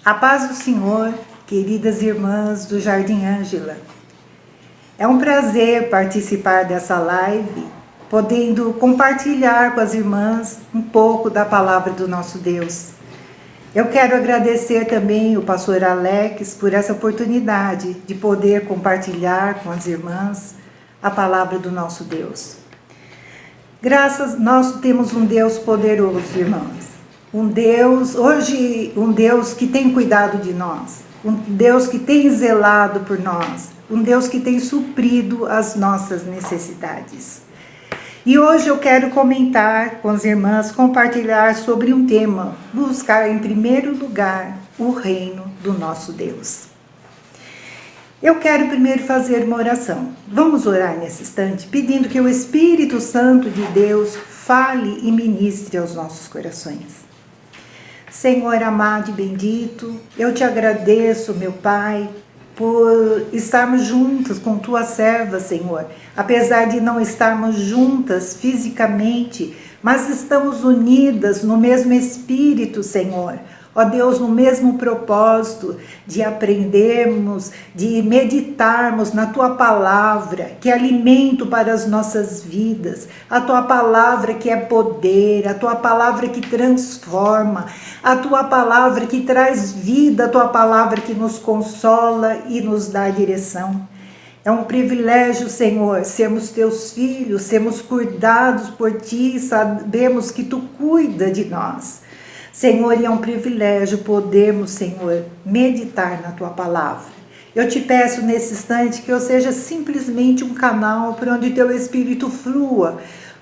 A paz do Senhor, queridas irmãs do Jardim Ângela. É um prazer participar dessa live, podendo compartilhar com as irmãs um pouco da palavra do nosso Deus. Eu quero agradecer também o pastor Alex por essa oportunidade de poder compartilhar com as irmãs a palavra do nosso Deus. Nós temos um Deus poderoso, irmãs. Um Deus que tem cuidado de nós, um Deus que tem zelado por nós, um Deus que tem suprido as nossas necessidades. E hoje eu quero comentar com as irmãs, compartilhar sobre um tema: buscar em primeiro lugar o reino do nosso Deus. Eu quero primeiro fazer uma oração. Vamos orar nesse instante, pedindo que o Espírito Santo de Deus fale e ministre aos nossos corações. Senhor amado e bendito, eu te agradeço, meu Pai, por estarmos juntas com tua serva, Senhor. Apesar de não estarmos juntas fisicamente, mas estamos unidas no mesmo Espírito, Senhor. Ó Deus, no mesmo propósito de aprendermos, de meditarmos na Tua Palavra, que é alimento para as nossas vidas, a Tua Palavra que é poder, a Tua Palavra que transforma, a Tua Palavra que traz vida, a Tua Palavra que nos consola e nos dá direção. É um privilégio, Senhor, sermos Teus filhos, sermos cuidados por Ti, sabemos que Tu cuida de nós. Senhor, e é um privilégio podermos, Senhor, meditar na Tua Palavra. Eu te peço nesse instante que eu seja simplesmente um canal por onde Teu Espírito flua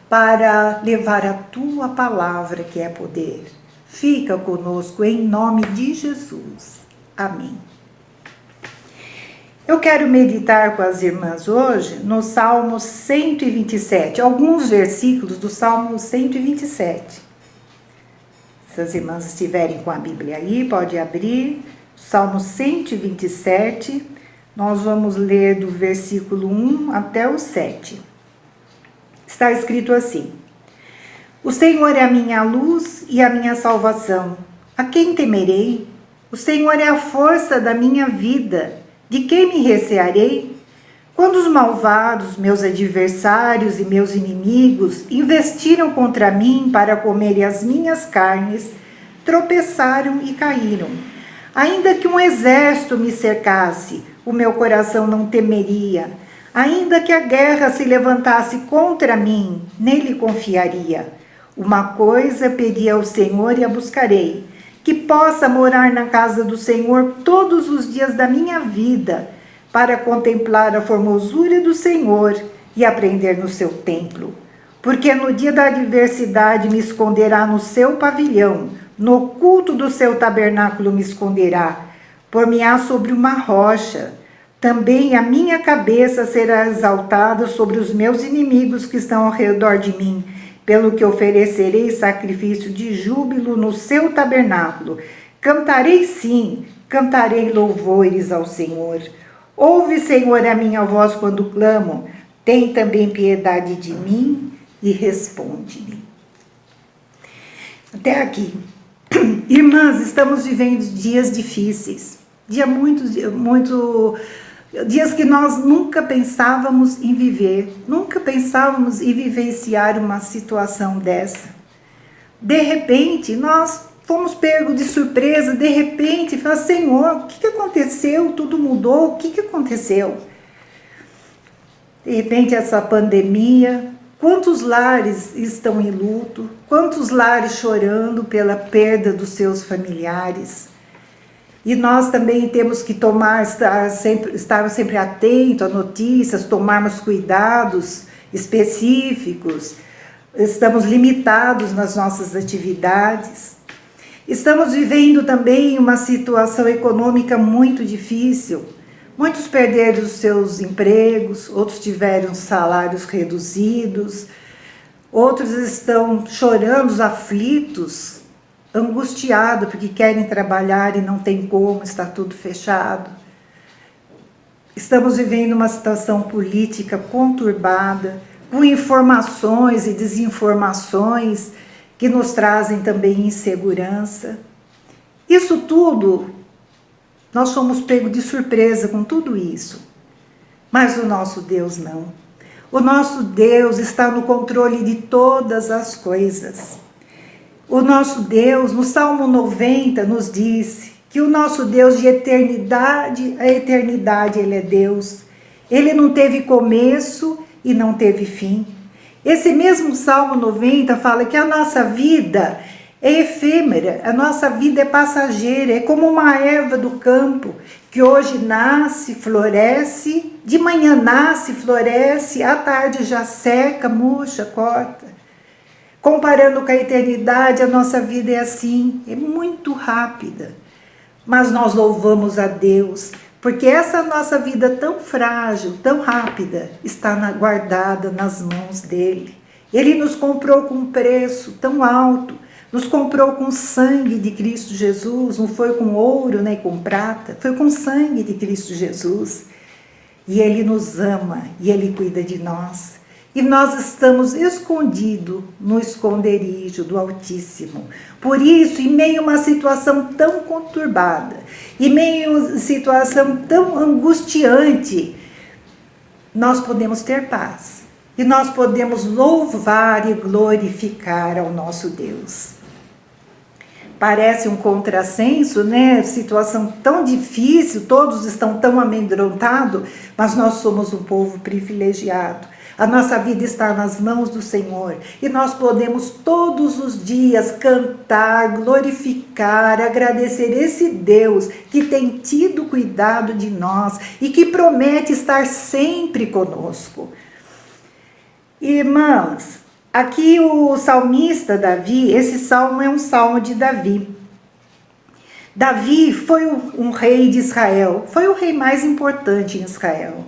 para levar a Tua Palavra, que é poder. Fica conosco em nome de Jesus. Amém. Eu quero meditar com as irmãs hoje no Salmo 127, alguns versículos do Salmo 127. Se as irmãs estiverem com a Bíblia aí, pode abrir, Salmo 127, nós vamos ler do versículo 1 até o 7. Está escrito assim: O Senhor é a minha luz e a minha salvação, a quem temerei? O Senhor é a força da minha vida, de quem me recearei? Quando os malvados, meus adversários e meus inimigos, investiram contra mim para comerem as minhas carnes, tropeçaram e caíram. Ainda que um exército me cercasse, o meu coração não temeria. Ainda que a guerra se levantasse contra mim, nele confiaria. Uma coisa pedi ao Senhor e a buscarei, que possa morar na casa do Senhor todos os dias da minha vida, para contemplar a formosura do Senhor e aprender no seu templo. Porque no dia da adversidade me esconderá no seu pavilhão, no culto do seu tabernáculo me esconderá, por-me-á sobre uma rocha. Também a minha cabeça será exaltada sobre os meus inimigos que estão ao redor de mim, pelo que oferecerei sacrifício de júbilo no seu tabernáculo. Cantarei sim, cantarei louvores ao Senhor. Ouve, Senhor, a minha voz quando clamo, tem também piedade de mim e responde-me. Até aqui. Irmãs, estamos vivendo dias difíceis, dias que nós nunca pensávamos em viver, nunca pensávamos em vivenciar uma situação dessa. De repente, nós fomos pegos de surpresa, de repente, fala, Senhor, o que aconteceu? Tudo mudou, o que aconteceu? De repente, essa pandemia, quantos lares estão em luto, quantos lares chorando pela perda dos seus familiares. E nós também temos que estar sempre atentos a notícias, tomarmos cuidados específicos, estamos limitados nas nossas atividades. Estamos vivendo também uma situação econômica muito difícil. Muitos perderam os seus empregos, outros tiveram salários reduzidos, outros estão chorando, aflitos, angustiados, porque querem trabalhar e não tem como, está tudo fechado. Estamos vivendo uma situação política conturbada, com informações e desinformações que nos trazem também insegurança. Isso tudo Nós somos pegos de surpresa com tudo isso. Mas o nosso Deus não. O nosso Deus está no controle de todas as coisas. O nosso Deus, no Salmo 90, nos diz que o nosso Deus de eternidade a eternidade, Ele é Deus. Ele não teve começo e não teve fim. Esse mesmo Salmo 90 fala que a nossa vida é efêmera, a nossa vida é passageira, é como uma erva do campo, que hoje nasce, floresce, de manhã nasce, floresce, à tarde já seca, murcha, corta. Comparando com a eternidade, a nossa vida é assim, é muito rápida. Mas nós louvamos a Deus, porque essa nossa vida tão frágil, tão rápida, está guardada nas mãos dEle. Ele nos comprou com um preço tão alto, nos comprou com o sangue de Cristo Jesus, não foi com ouro nem com prata, foi com o sangue de Cristo Jesus. E Ele nos ama, e Ele cuida de nós. E nós estamos escondidos no esconderijo do Altíssimo. Por isso, em meio a uma situação tão conturbada, em meio a uma situação tão angustiante, nós podemos ter paz. E nós podemos louvar e glorificar ao nosso Deus. Parece um contrassenso, né? Situação tão difícil, todos estão tão amedrontados, mas nós somos um povo privilegiado. A nossa vida está nas mãos do Senhor e nós podemos todos os dias cantar, glorificar, agradecer esse Deus que tem tido cuidado de nós e que promete estar sempre conosco. Irmãs, aqui o salmista Davi, esse salmo é um salmo de Davi. Davi foi um rei de Israel, foi o rei mais importante em Israel.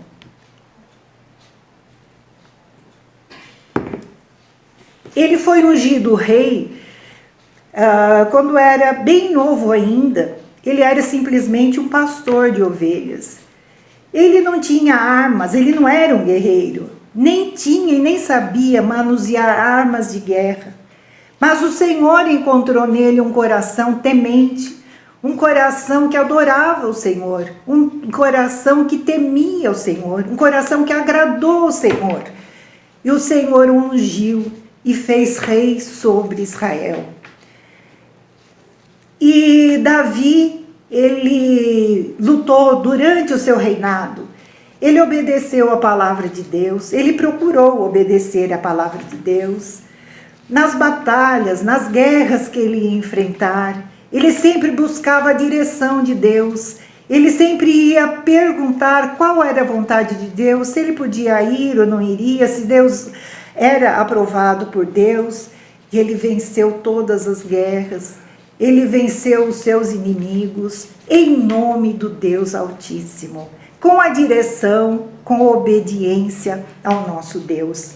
Ele foi ungido rei quando era bem novo ainda. Ele era simplesmente um pastor de ovelhas. Ele não tinha armas, ele não era um guerreiro. Nem tinha e nem sabia manusear armas de guerra. Mas o Senhor encontrou nele um coração temente, um coração que adorava o Senhor, um coração que temia o Senhor, um coração que agradou o Senhor. E o Senhor o ungiu e fez rei sobre Israel. E Davi, ele lutou durante o seu reinado. Ele obedeceu a palavra de Deus, ele procurou obedecer a palavra de Deus. Nas batalhas, nas guerras que ele ia enfrentar, ele sempre buscava a direção de Deus. Ele sempre ia perguntar qual era a vontade de Deus, se ele podia ir ou não iria, se Deus era aprovado por Deus. E ele venceu todas as guerras, ele venceu os seus inimigos, em nome do Deus Altíssimo, com a direção, com a obediência ao nosso Deus.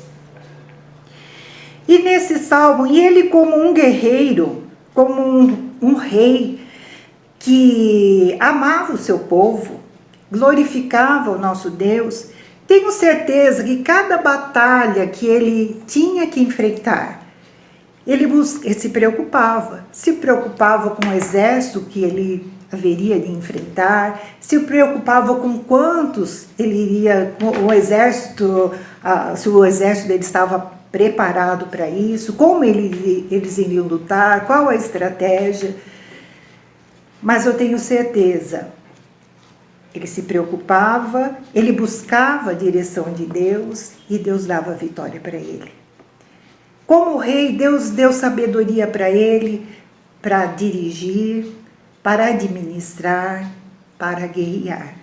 E nesse salmo, e ele como um guerreiro, como um rei que amava o seu povo, glorificava o nosso Deus, tenho certeza que cada batalha que ele tinha que enfrentar, ele se preocupava com o exército que ele haveria de enfrentar, se preocupava com quantos ele iria, o exército, se o exército dele estava preparado para isso, como eles iriam lutar, qual a estratégia. Mas eu tenho certeza, ele se preocupava, ele buscava a direção de Deus e Deus dava a vitória para ele. Como rei, Deus deu sabedoria para ele, para dirigir, para administrar, para guerrear.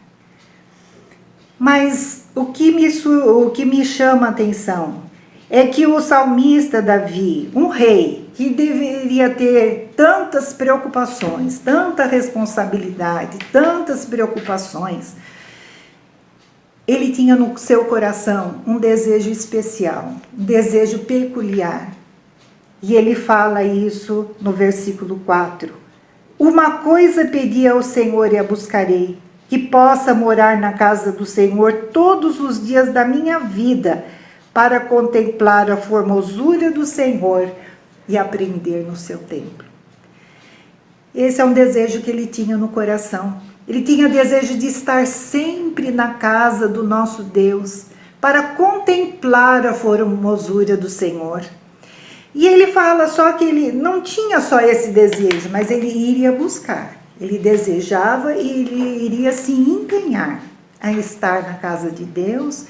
Mas o que me chama a atenção é que o salmista Davi, um rei que deveria ter tantas preocupações, tanta responsabilidade, tantas preocupações, ele tinha no seu coração um desejo especial, um desejo peculiar. E ele fala isso no versículo 4. Uma coisa pedi ao Senhor e a buscarei, que possa morar na casa do Senhor todos os dias da minha vida, para contemplar a formosura do Senhor e aprender no seu templo. Esse é um desejo que ele tinha no coração. Ele tinha desejo de estar sempre na casa do nosso Deus, para contemplar a formosura do Senhor. E ele fala só que ele não tinha só esse desejo, mas ele iria buscar. Ele desejava e ele iria se empenhar a estar na casa de Deus,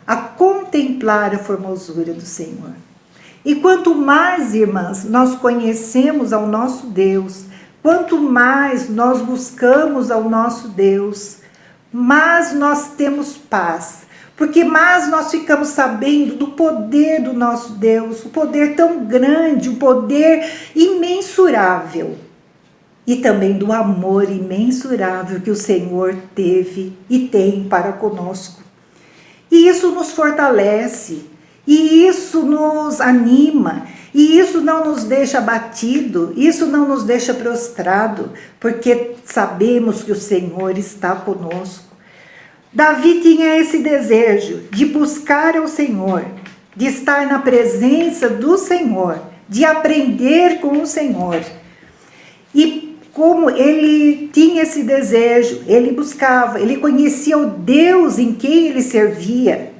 a contemplar a formosura do Senhor. E quanto mais, irmãs, nós conhecemos ao nosso Deus, quanto mais nós buscamos ao nosso Deus, mais nós temos paz. Porque mais nós ficamos sabendo do poder do nosso Deus, o poder tão grande, o poder imensurável. E também do amor imensurável que o Senhor teve e tem para conosco. E isso nos fortalece, e isso nos anima, e isso não nos deixa abatido, isso não nos deixa prostrado, porque sabemos que o Senhor está conosco. Davi tinha esse desejo de buscar ao Senhor, de estar na presença do Senhor, de aprender com o Senhor. E como ele tinha esse desejo, ele buscava, ele conhecia o Deus em quem ele servia,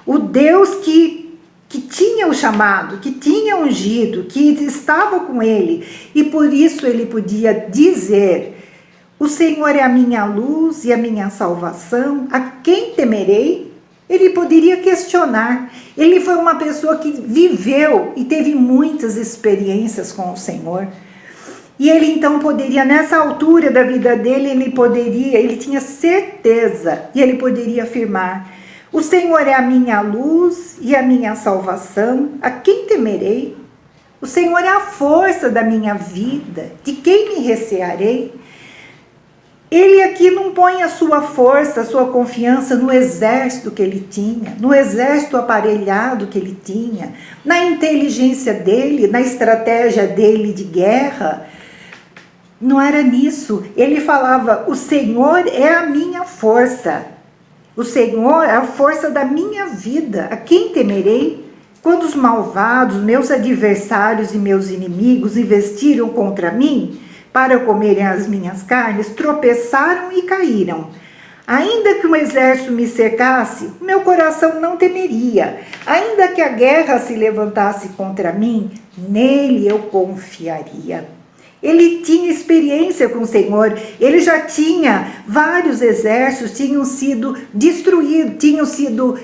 o Deus que tinha o chamado, que tinha ungido, que estava com ele. E por isso ele podia dizer: o Senhor é a minha luz e a minha salvação, a quem temerei? Ele poderia questionar. Ele foi uma pessoa que viveu e teve muitas experiências com o Senhor. E ele então poderia, nessa altura da vida dele, ele tinha certeza e ele poderia afirmar: o Senhor é a minha luz e a minha salvação, a quem temerei? O Senhor é a força da minha vida, de quem me recearei? Ele aqui não põe a sua força, a sua confiança no exército que ele tinha, no exército aparelhado que ele tinha, na inteligência dele, na estratégia dele de guerra. Não era nisso. Ele falava: o Senhor é a minha força. O Senhor é a força da minha vida. A quem temerei? Quando os malvados, meus adversários e meus inimigos investiram contra mim para comerem as minhas carnes, tropeçaram e caíram. Ainda que um exército me cercasse, meu coração não temeria. Ainda que a guerra se levantasse contra mim, nele eu confiaria. Ele tinha experiência com o Senhor, ele já tinha vários exércitos, tinham sido destruídos,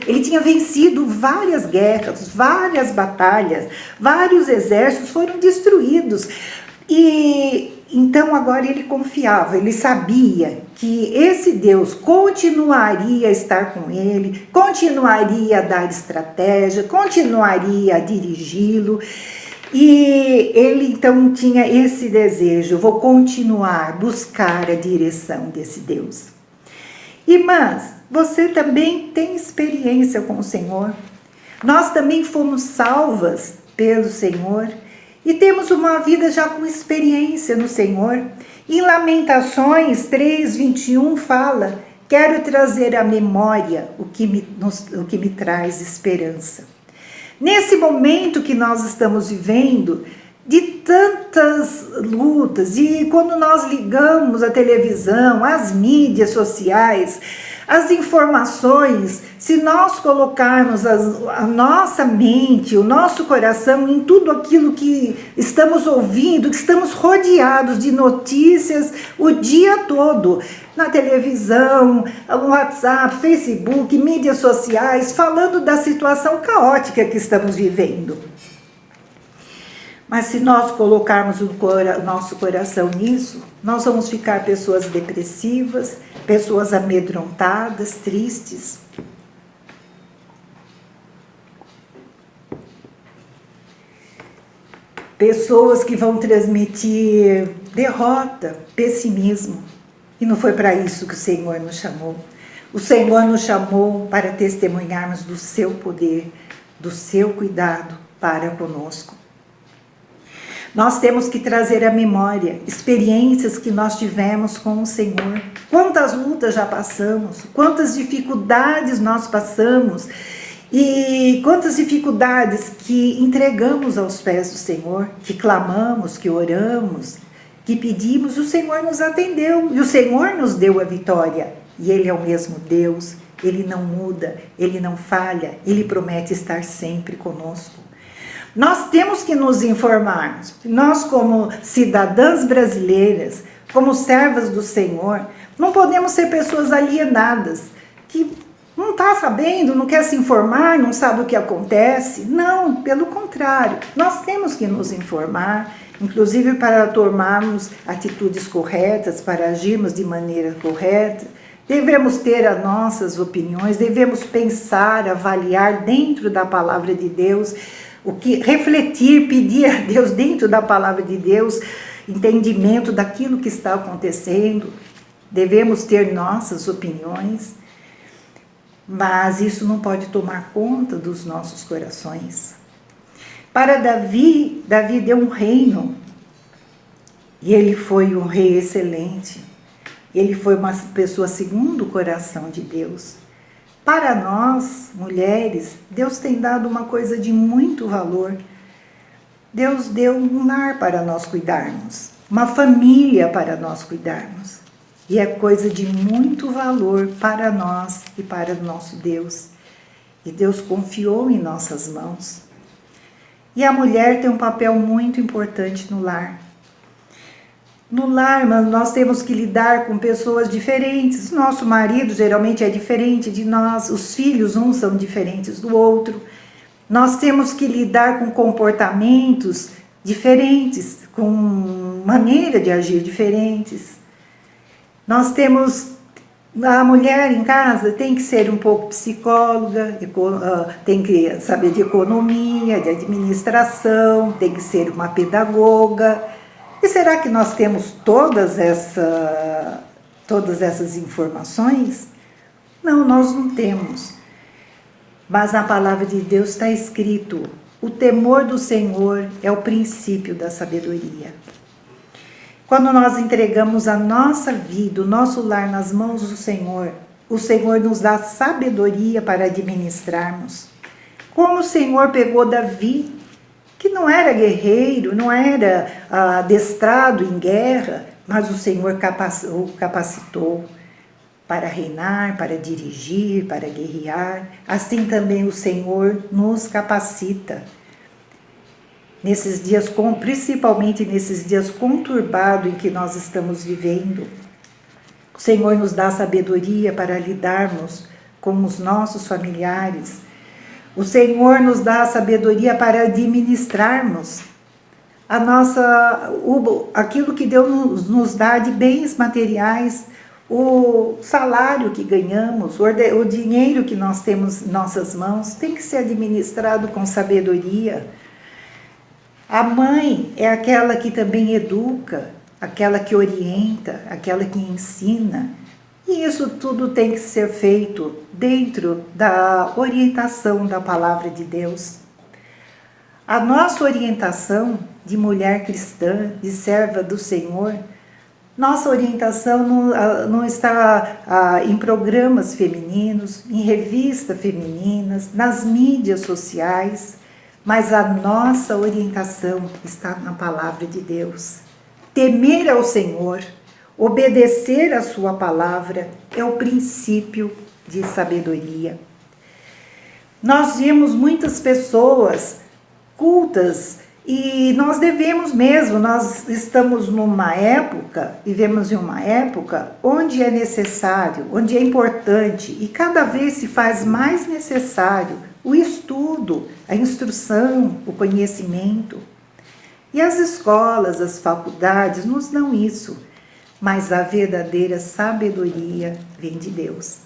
ele tinha vencido várias guerras, várias batalhas, vários exércitos foram destruídos. E então agora ele confiava, ele sabia que esse Deus continuaria a estar com ele, continuaria a dar estratégia, continuaria a dirigi-lo. E ele então tinha esse desejo: vou continuar, buscar a direção desse Deus. Irmãs, você também tem experiência com o Senhor. Nós também fomos salvas pelo Senhor e temos uma vida já com experiência no Senhor. Em Lamentações 3:21 fala: quero trazer à memória o que me traz esperança. Nesse momento que nós estamos vivendo, de tantas lutas, e quando nós ligamos a televisão, as mídias sociais, as informações, se nós colocarmos a nossa mente, o nosso coração em tudo aquilo que estamos ouvindo, que estamos rodeados de notícias o dia todo, na televisão, no WhatsApp, Facebook, mídias sociais, falando da situação caótica que estamos vivendo. Mas se nós colocarmos o nosso coração nisso, nós vamos ficar pessoas depressivas, pessoas amedrontadas, tristes. Pessoas que vão transmitir derrota, pessimismo. E não foi para isso que o Senhor nos chamou. O Senhor nos chamou para testemunharmos do seu poder, do seu cuidado para conosco. Nós temos que trazer à memória experiências que nós tivemos com o Senhor. Quantas lutas já passamos, quantas dificuldades nós passamos e quantas dificuldades que entregamos aos pés do Senhor, que clamamos, que oramos, que pedimos, o Senhor nos atendeu e o Senhor nos deu a vitória. E Ele é o mesmo Deus, Ele não muda, Ele não falha, Ele promete estar sempre conosco. Nós temos que nos informar, nós como cidadãs brasileiras, como servas do Senhor, não podemos ser pessoas alienadas, que não está sabendo, não quer se informar, não sabe o que acontece. Não, pelo contrário, nós temos que nos informar, inclusive para tomarmos atitudes corretas, para agirmos de maneira correta. Devemos ter as nossas opiniões, devemos pensar, avaliar dentro da palavra de Deus, o que refletir, pedir a Deus dentro da palavra de Deus, entendimento daquilo que está acontecendo. Devemos ter nossas opiniões, mas isso não pode tomar conta dos nossos corações. Para Davi deu um reino, e ele foi um rei excelente. Ele foi uma pessoa segundo o coração de Deus. Para nós, mulheres, Deus tem dado uma coisa de muito valor. Deus deu um lar para nós cuidarmos, uma família para nós cuidarmos. E é coisa de muito valor para nós e para o nosso Deus. E Deus confiou em nossas mãos. E a mulher tem um papel muito importante no lar. No lar, nós temos que lidar com pessoas diferentes. Nosso marido geralmente é diferente de nós, os filhos, uns são diferentes do outro. Nós temos que lidar com comportamentos diferentes, com maneira de agir diferentes. Nós temos, a mulher em casa tem que ser um pouco psicóloga, tem que saber de economia, de administração, tem que ser uma pedagoga. E será que nós temos todas essas informações? Não, nós não temos. Mas na palavra de Deus está escrito: o temor do Senhor é o princípio da sabedoria. Quando nós entregamos a nossa vida, o nosso lar nas mãos do Senhor, o Senhor nos dá sabedoria para administrarmos. Como o Senhor pegou Davi, que não era guerreiro, não era adestrado em guerra, mas o Senhor o capacitou para reinar, para dirigir, para guerrear. Assim também o Senhor nos capacita. Nesses dias, principalmente nesses dias conturbados em que nós estamos vivendo, o Senhor nos dá sabedoria para lidarmos com os nossos familiares. O Senhor nos dá sabedoria para administrarmos aquilo que Deus nos dá de bens materiais, o salário que ganhamos, o dinheiro que nós temos em nossas mãos, tem que ser administrado com sabedoria. A mãe é aquela que também educa, aquela que orienta, aquela que ensina. E isso tudo tem que ser feito dentro da orientação da palavra de Deus. A nossa orientação de mulher cristã, de serva do Senhor, nossa orientação não está em programas femininos, em revistas femininas, nas mídias sociais, mas a nossa orientação está na palavra de Deus. Temer ao Senhor, obedecer a sua palavra é o princípio de sabedoria. Nós vimos muitas pessoas cultas e nós devemos mesmo, nós estamos vivemos em uma época onde é necessário, onde é importante e cada vez se faz mais necessário o estudo, a instrução, o conhecimento. E as escolas, as faculdades nos dão isso, mas a verdadeira sabedoria vem de Deus.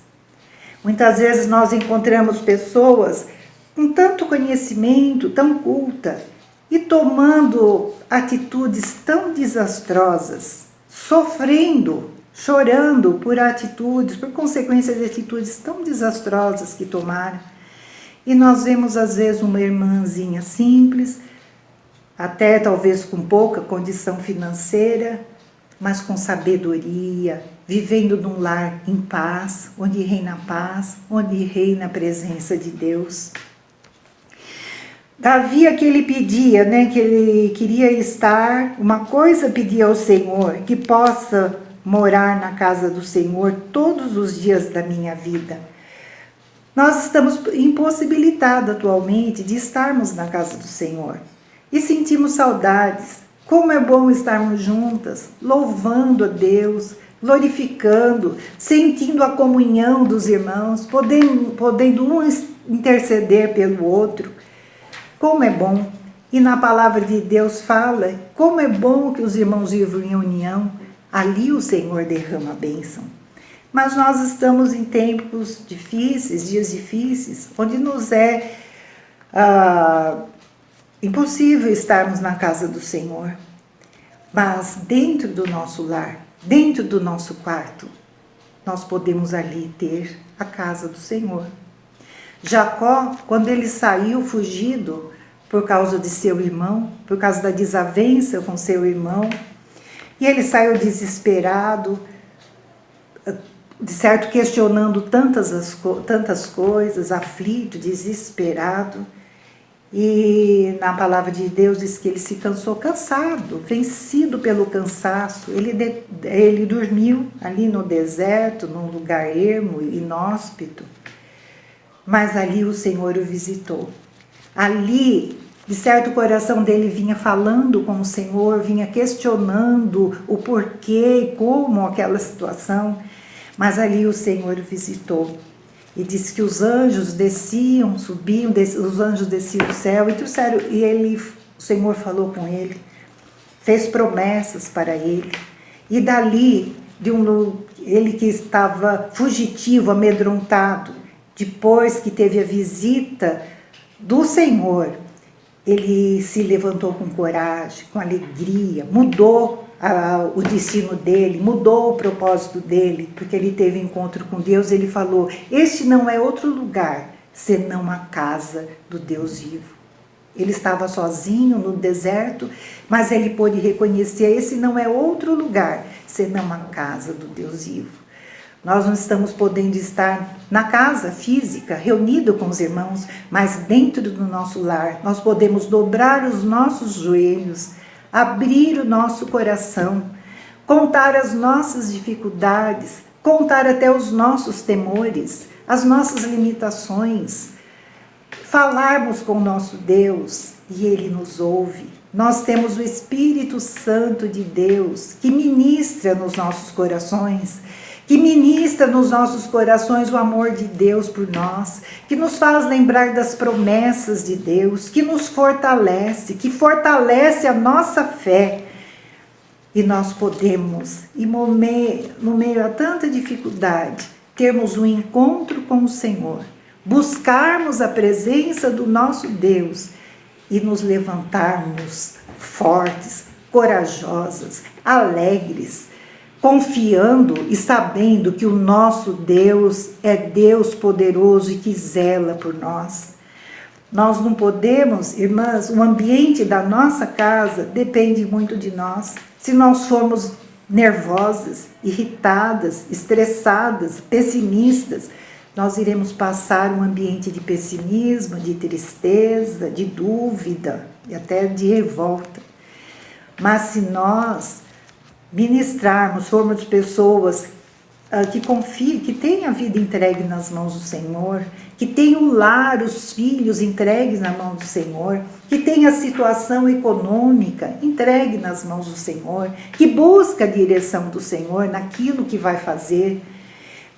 Muitas vezes nós encontramos pessoas com tanto conhecimento, tão culta, e tomando atitudes tão desastrosas, sofrendo, chorando por consequência de atitudes tão desastrosas que tomaram. E nós vemos às vezes uma irmãzinha simples, até talvez com pouca condição financeira, mas com sabedoria, vivendo num lar em paz, onde reina a presença de Deus. Davi, que ele pedia, né, que ele queria estar, uma coisa pedia ao Senhor, que possa morar na casa do Senhor todos os dias da minha vida. Nós estamos impossibilitados atualmente de estarmos na casa do Senhor e sentimos saudades. Como é bom estarmos juntas, louvando a Deus, glorificando, sentindo a comunhão dos irmãos, podendo um interceder pelo outro. Como é bom! E na palavra de Deus fala, como é bom que os irmãos vivam em união, ali o Senhor derrama a bênção. Mas nós estamos em tempos difíceis, dias difíceis, onde nos é impossível estarmos na casa do Senhor. Mas dentro do nosso lar, dentro do nosso quarto, nós podemos ali ter a casa do Senhor. Jacó, quando ele saiu fugido por causa de seu irmão, por causa da desavença com seu irmão, e ele saiu desesperado, de certo questionando tantas coisas, aflito, desesperado. E na palavra de Deus diz que ele se cansado, vencido pelo cansaço. Ele dormiu ali no deserto, num lugar ermo, inóspito. Mas ali o Senhor o visitou. Ali, de certo, o coração dele vinha falando com o Senhor, vinha questionando o porquê e como aquela situação. Mas ali o Senhor o visitou. E disse que os anjos desciam, subiam, os anjos desciam do céu e trouxeram. E o Senhor falou com ele, fez promessas para ele. E dali, ele que estava fugitivo, amedrontado, depois que teve a visita do Senhor, ele se levantou com coragem, com alegria, mudou o destino dele, mudou o propósito dele, porque ele teve encontro com Deus. Ele falou, este não é outro lugar, senão a casa do Deus vivo. Ele estava sozinho no deserto, mas ele pôde reconhecer, esse não é outro lugar, senão a casa do Deus vivo. Nós não estamos podendo estar na casa física, reunido com os irmãos, mas dentro do nosso lar, nós podemos dobrar os nossos joelhos, abrir o nosso coração, contar as nossas dificuldades, contar até os nossos temores, as nossas limitações, falarmos com o nosso Deus e Ele nos ouve. Nós temos o Espírito Santo de Deus que ministra nos nossos corações, que ministra nos nossos corações o amor de Deus por nós, que nos faz lembrar das promessas de Deus, que nos fortalece, que fortalece a nossa fé. E nós podemos, no meio a tanta dificuldade, termos um encontro com o Senhor, buscarmos a presença do nosso Deus e nos levantarmos fortes, corajosas, alegres, confiando e sabendo que o nosso Deus é Deus poderoso e que zela por nós. Nós não podemos, irmãs, o ambiente da nossa casa depende muito de nós. Se nós formos nervosas, irritadas, estressadas, pessimistas, nós iremos passar um ambiente de pessimismo, de tristeza, de dúvida e até de revolta. Mas se nós ministrarmos, formos pessoas que confiem, que têm a vida entregue nas mãos do Senhor, que têm o lar, os filhos entregues na mão do Senhor, que têm a situação econômica entregue nas mãos do Senhor, que busca a direção do Senhor naquilo que vai fazer.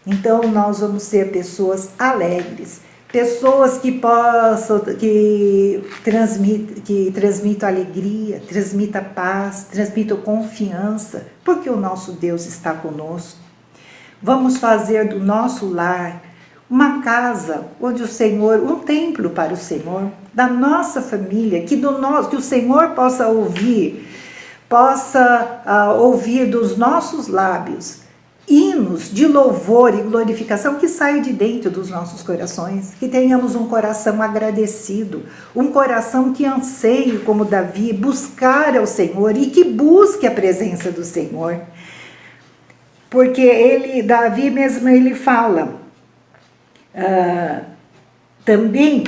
Então nós vamos ser pessoas alegres, pessoas que transmitam alegria, transmitam paz, transmitam confiança, porque o nosso Deus está conosco. Vamos fazer do nosso lar uma casa onde o Senhor, um templo para o Senhor, da nossa família, que o Senhor possa ouvir dos nossos lábios hinos de louvor e glorificação que saiam de dentro dos nossos corações, que tenhamos um coração agradecido, um coração que anseie, como Davi, buscar ao Senhor e que busque a presença do Senhor. Porque Davi mesmo, ele fala também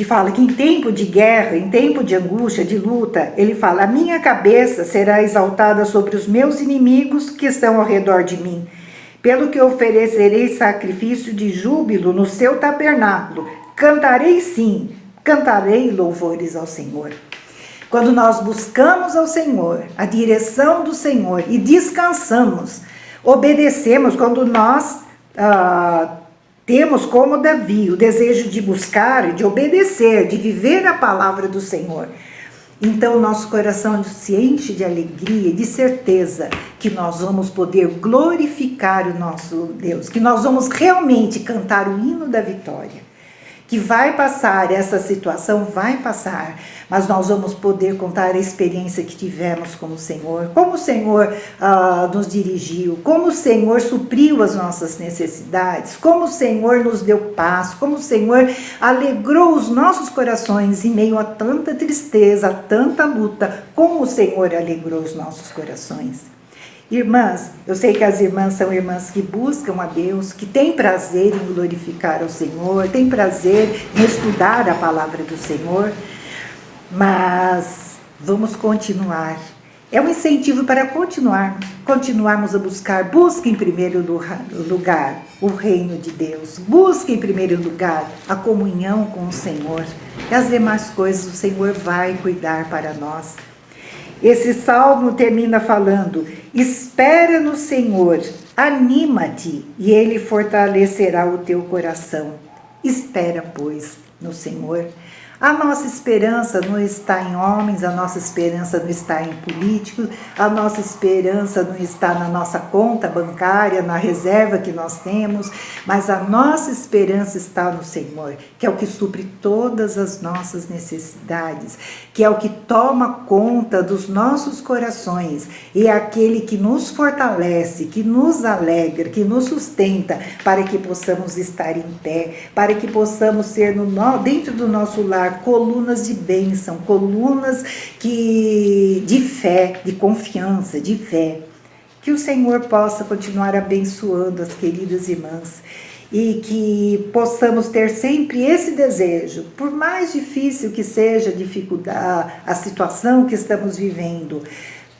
que fala que em tempo de guerra, em tempo de angústia, de luta, ele fala: a minha cabeça será exaltada sobre os meus inimigos que estão ao redor de mim, pelo que oferecerei sacrifício de júbilo no seu tabernáculo, cantarei sim, cantarei louvores ao Senhor. Quando nós buscamos ao Senhor, a direção do Senhor e descansamos, obedecemos, quando nós temos como Davi o desejo de buscar, de obedecer, de viver a palavra do Senhor, então nosso coração se enche de alegria e de certeza que nós vamos poder glorificar o nosso Deus, que nós vamos realmente cantar o hino da vitória. Que vai passar, essa situação vai passar, mas nós vamos poder contar a experiência que tivemos com o Senhor, como o Senhor nos dirigiu, como o Senhor supriu as nossas necessidades, como o Senhor nos deu paz, como o Senhor alegrou os nossos corações em meio a tanta tristeza, a tanta luta, como o Senhor alegrou os nossos corações. Irmãs, eu sei que as irmãs são irmãs que buscam a Deus, que têm prazer em glorificar ao Senhor, têm prazer em estudar a palavra do Senhor, mas vamos continuar. É um incentivo para continuarmos a buscar. Busque em primeiro lugar o reino de Deus. Busque em primeiro lugar a comunhão com o Senhor. E as demais coisas o Senhor vai cuidar para nós. Esse salmo termina falando: espera no Senhor, anima-te e Ele fortalecerá o teu coração. Espera, pois, no Senhor. A nossa esperança não está em homens, a nossa esperança não está em políticos, a nossa esperança não está na nossa conta bancária, na reserva que nós temos, mas a nossa esperança está no Senhor, que é o que supre todas as nossas necessidades, que é o que toma conta dos nossos corações, e é aquele que nos fortalece, que nos alegra, que nos sustenta, para que possamos estar em pé, para que possamos ser dentro do nosso lar colunas de bênção, colunas de fé, de confiança, de fé. Que o Senhor possa continuar abençoando as queridas irmãs e que possamos ter sempre esse desejo, por mais difícil que seja a situação que estamos vivendo,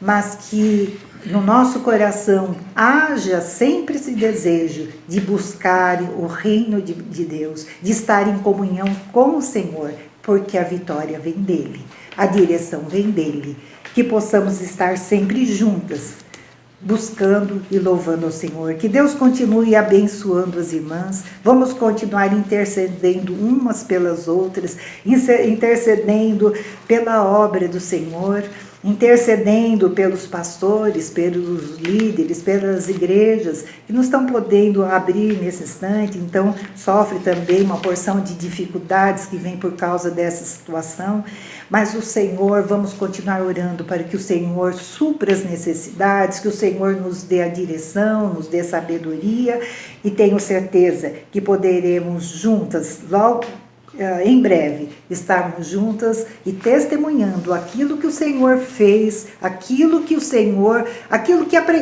mas que no nosso coração haja sempre esse desejo de buscar o reino de Deus, de estar em comunhão com o Senhor, porque a vitória vem dele, a direção vem dele. Que possamos estar sempre juntas, buscando e louvando ao Senhor. Que Deus continue abençoando as irmãs. Vamos continuar intercedendo umas pelas outras, intercedendo pela obra do Senhor, intercedendo pelos pastores, pelos líderes, pelas igrejas que não estão podendo abrir nesse instante, então sofre também uma porção de dificuldades que vem por causa dessa situação, mas o Senhor, vamos continuar orando para que o Senhor supra as necessidades, que o Senhor nos dê a direção, nos dê sabedoria, e tenho certeza que poderemos juntas, logo em breve, estarmos juntas e testemunhando aquilo que o Senhor fez, aquilo que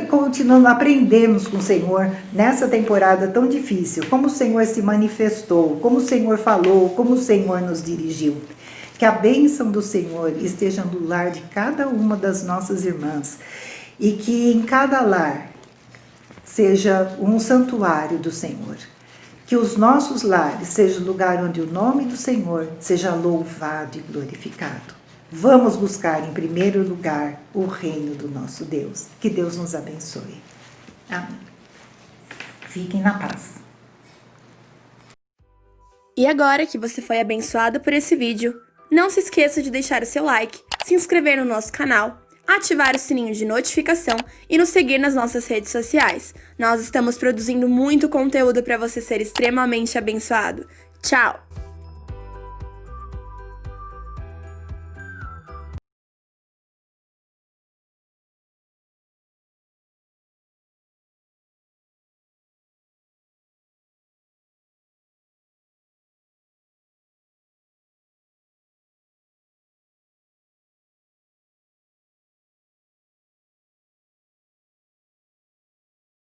continuamos aprendemos com o Senhor nessa temporada tão difícil, como o Senhor se manifestou, como o Senhor falou, como o Senhor nos dirigiu. Que a bênção do Senhor esteja no lar de cada uma das nossas irmãs e que em cada lar seja um santuário do Senhor. Que os nossos lares sejam o lugar onde o nome do Senhor seja louvado e glorificado. Vamos buscar em primeiro lugar o reino do nosso Deus. Que Deus nos abençoe. Amém. Fiquem na paz. E agora que você foi abençoado por esse vídeo, não se esqueça de deixar o seu like, se inscrever no nosso canal, ativar o sininho de notificação e nos seguir nas nossas redes sociais. Nós estamos produzindo muito conteúdo para você ser extremamente abençoado. Tchau!